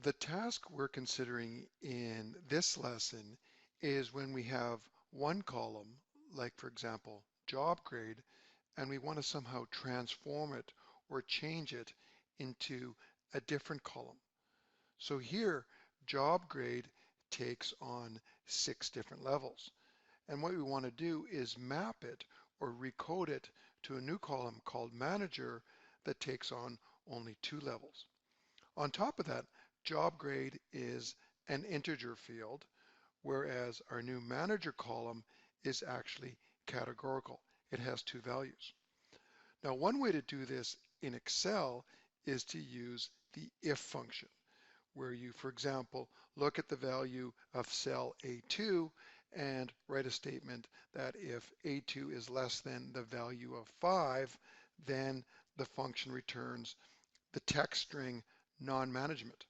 The task we're considering in this lesson is when we have one column, like for example, job grade, and we want to somehow transform it or change it into a different column. So here, job grade takes on 6 different levels. And what we want to do is map it or recode it to a new column called manager that takes on only 2 levels. On top of that, job grade is an integer field, whereas our new manager column is actually categorical. It has 2 values. Now, one way to do this in Excel is to use the if function, where you, for example, look at the value of cell A2 and write a statement that if A2 is less than the value of 5, then the function returns the text string non-management.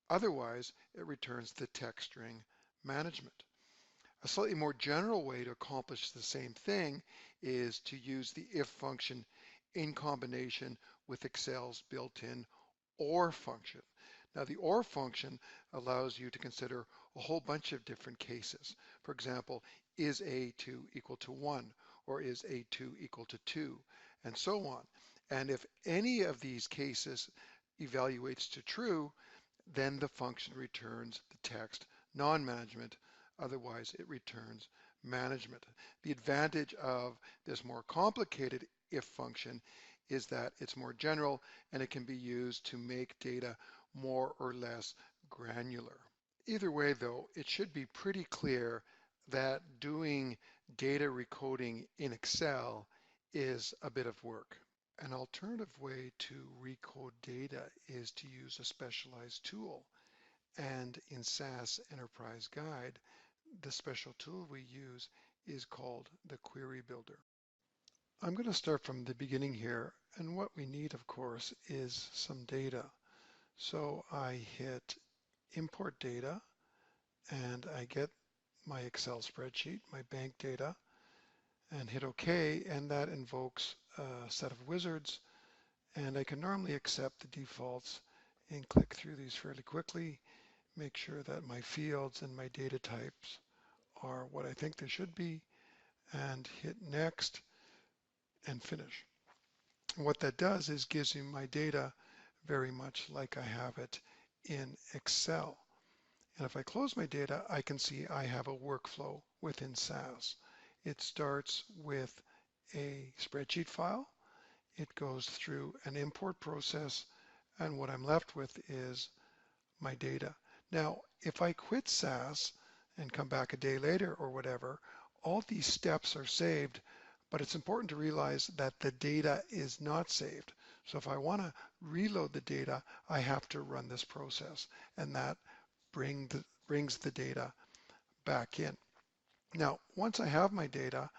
Otherwise, it returns the text string management. A slightly more general way to accomplish the same thing is to use the if function in combination with Excel's built-in OR function. Now, the OR function allows you to consider a whole bunch of different cases. For example, is A2 equal to 1, or is A2 equal to 2, and so on. And if any of these cases evaluates to true, then the function returns the text non-management. Otherwise, it returns management. The advantage of this more complicated if function is that it's more general and it can be used to make data more or less granular. Either way, though, it should be pretty clear that doing data recoding in Excel is a bit of work. An alternative way to recode data is to use a specialized tool. And in SAS Enterprise Guide, the special tool we use is called the Query Builder. I'm going to start from the beginning here, and what we need, of course, is some data. So I hit Import Data, and I get my Excel spreadsheet, my bank data, and hit OK, and that invokes a set of wizards, and I can normally accept the defaults and click through these fairly quickly, make sure that my fields and my data types are what I think they should be, and hit Next and finish. And what that does is gives me my data very much like I have it in Excel. And if I close my data, I can see I have a workflow within SAS. It starts with a spreadsheet file. It goes through an import process, and what I'm left with is my data. Now, if I quit SAS and come back a day later or whatever, all these steps are saved, but it's important to realize that the data is not saved. So if I want to reload the data, I have to run this process, and that brings the data back in. Now, once I have my data,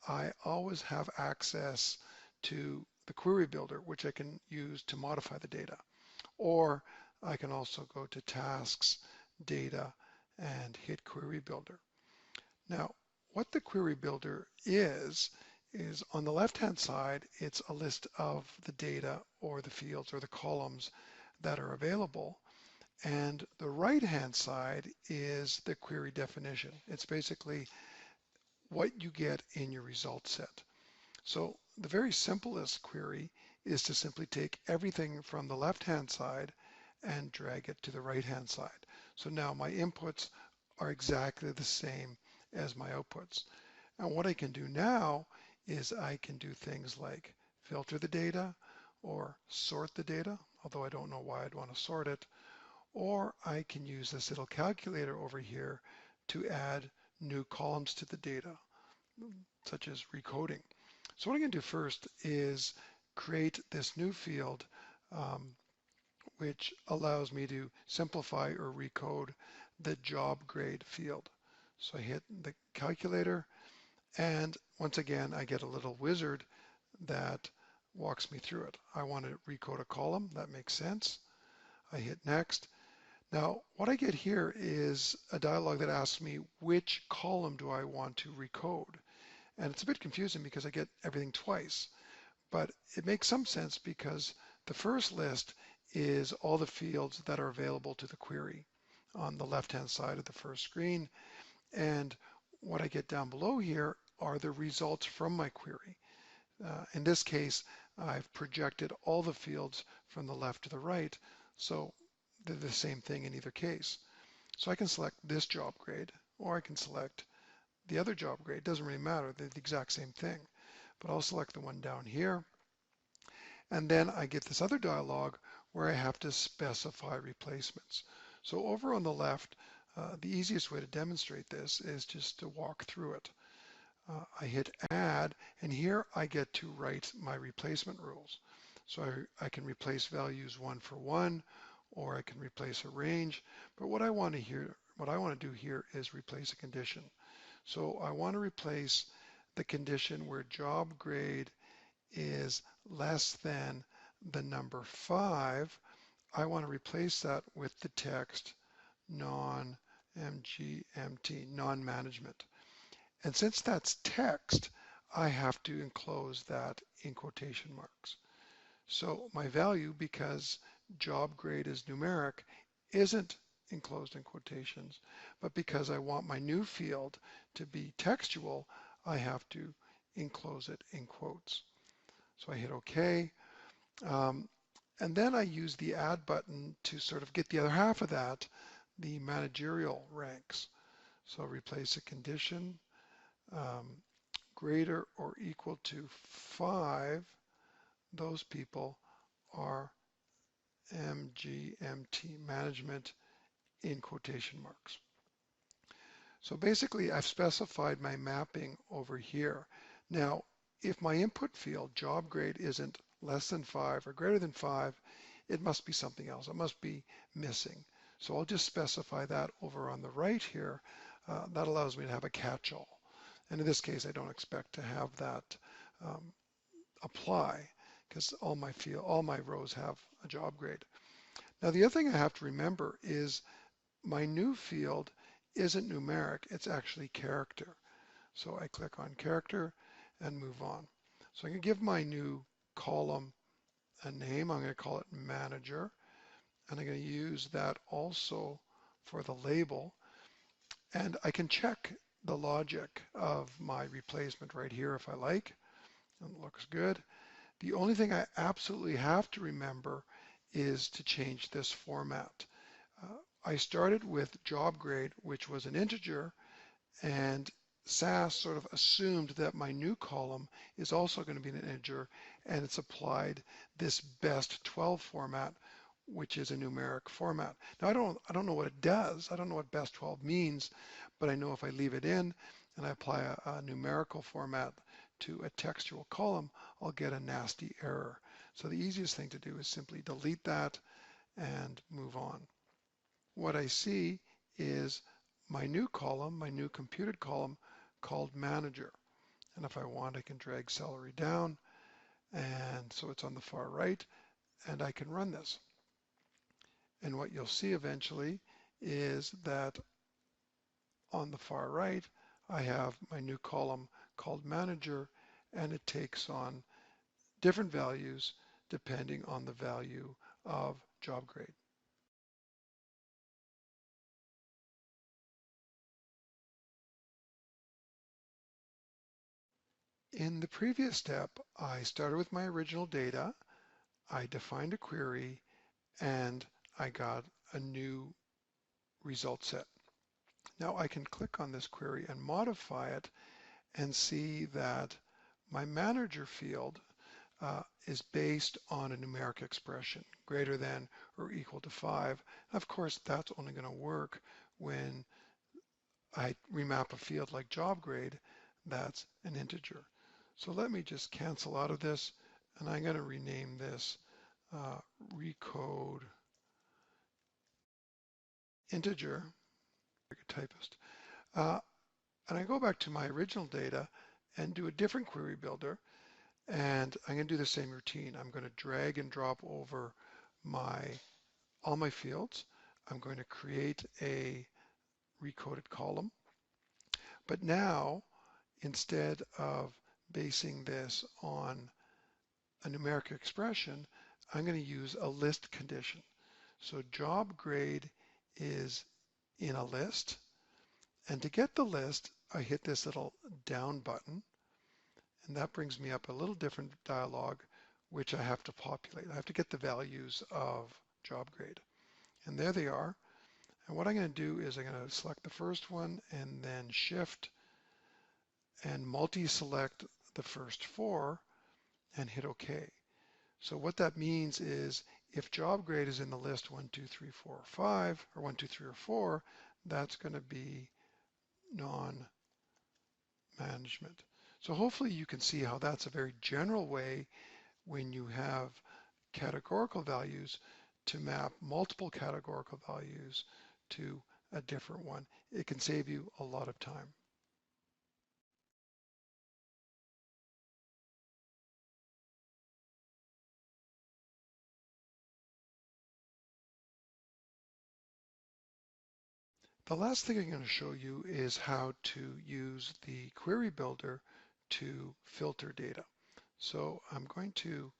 I always have access to the query builder, which I can use to modify the data. Or I can also go to Tasks, Data, and hit Query Builder. Now, what the Query Builder is on the left-hand side, it's a list of the data or the fields or the columns that are available. And the right-hand side is the query definition. It's basically what you get in your result set. So the very simplest query is to simply take everything from the left-hand side and drag it to the right-hand side. So now my inputs are exactly the same as my outputs. And what I can do now is I can do things like filter the data or sort the data, although I don't know why I'd want to sort it, or I can use this little calculator over here to add new columns to the data, such as recoding. So what I'm going to do first is create this new field which allows me to simplify or recode the job grade field. So I hit the calculator, and once again I get a little wizard that walks me through it. I want to recode a column. That makes sense. I hit Next. Now what I get here is a dialog that asks me which column do I want to recode. And it's a bit confusing because I get everything twice. But it makes some sense because the first list is all the fields that are available to the query on the left-hand side of the first screen. And what I get down below here are the results from my query. In this case, I've projected all the fields from the left to the right, so they're the same thing in either case. So I can select this job grade, or I can select the other job grade. It doesn't really matter, they're the exact same thing. But I'll select the one down here, and then I get this other dialog where I have to specify replacements. So over on the left, the easiest way to demonstrate this is just to walk through it. I hit add, and here I get to write my replacement rules. So I can replace values one for one, or I can replace a range. But what I want to do here is replace a condition. So I want to replace the condition where job grade is less than the number 5. I want to replace that with the text non-MGMT, non-management. And since that's text, I have to enclose that in quotation marks. So my value, because job grade is numeric, isn't enclosed in quotations, but because I want my new field to be textual, I have to enclose it in quotes. So I hit OK. And then I use the add button to sort of get the other half of that, the managerial ranks. So replace a condition greater or equal to 5. Those people are MGMT, management, in quotation marks. So basically I've specified my mapping over here. Now, if my input field job grade isn't less than 5 or greater than 5, it must be something else. It must be missing. So I'll just specify that over on the right here. That allows me to have a catch-all. And in this case, I don't expect to have that apply because all my rows have a job grade. Now, the other thing I have to remember is my new field isn't numeric, it's actually character. So I click on character and move on. So I can give my new column a name. I'm going to call it manager, and I'm going to use that also for the label. And I can check the logic of my replacement right here if I like. It looks good. The only thing I absolutely have to remember is to change this format. I started with job grade, which was an integer, and SAS sort of assumed that my new column is also going to be an integer, and it's applied this best 12 format, which is a numeric format. Now I don't know what it does. I don't know what best 12 means, but I know if I leave it in and I apply a numerical format to a textual column, I'll get a nasty error. So the easiest thing to do is simply delete that and move on. What I see is my new column, my new computed column called manager. And if I want, I can drag salary down, and so it's on the far right, and I can run this. And what you'll see eventually is that on the far right, I have my new column called manager, and it takes on different values depending on the value of job grade. In the previous step, I started with my original data, I defined a query, and I got a new result set. Now I can click on this query and modify it and see that my manager field is based on a numeric expression, greater than or equal to 5. Of course, that's only going to work when I remap a field like job grade that's an integer. So let me just cancel out of this, and I'm going to rename this recode integer, like a typist. And I go back to my original data and do a different query builder, and I'm going to do the same routine. I'm going to drag and drop over all my fields. I'm going to create a recoded column. But now, instead of basing this on a numeric expression, I'm going to use a list condition. So job grade is in a list. And to get the list, I hit this little down button, and that brings me up a little different dialog, which I have to populate. I have to get the values of job grade. And there they are. And what I'm going to do is I'm going to select the first one and then shift and multi-select the first four and hit OK. So what that means is if job grade is in the list 1, 2, 3, 4, 5, or 1, 2, 3, or 4, that's going to be non-management. So hopefully you can see how that's a very general way when you have categorical values to map multiple categorical values to a different one. It can save you a lot of time. The last thing I'm going to show you is how to use the query builder to filter data. So I'm going to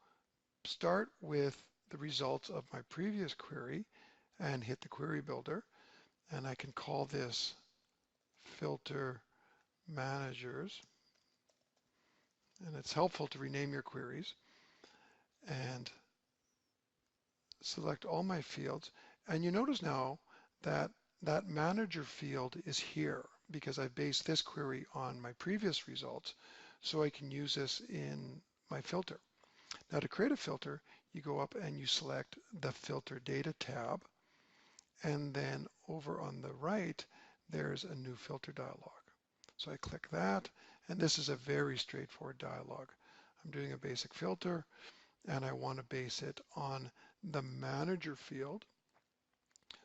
start with the results of my previous query and hit the query builder, and I can call this filter managers, and it's helpful to rename your queries, and select all my fields. And you notice now that that manager field is here because I based this query on my previous results, so I can use this in my filter. Now to create a filter, you go up and you select the filter data tab, and then over on the right, there's a new filter dialog. So I click that, and this is a very straightforward dialog. I'm doing a basic filter, and I want to base it on the manager field.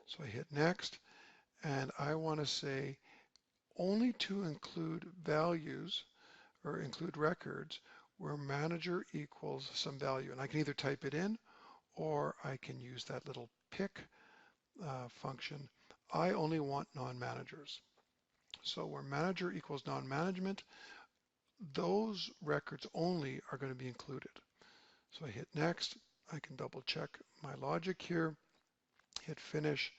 So I hit next, and I want to say only to include values or include records where manager equals some value. And I can either type it in or I can use that little pick function. I only want non-managers. So where manager equals non-management, those records only are going to be included. So I hit next. I can double check my logic here, hit finish,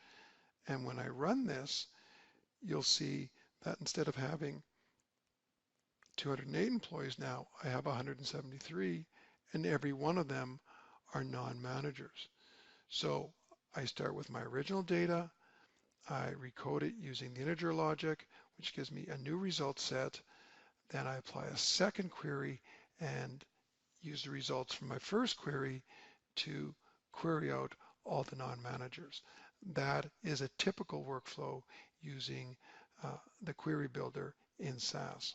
and when I run this, you'll see that instead of having 208 employees now, I have 173, and every one of them are non-managers. So I start with my original data, I recode it using the integer logic, which gives me a new result set. Then I apply a second query and use the results from my first query to query out all the non-managers. That is a typical workflow using the query builder in SAS.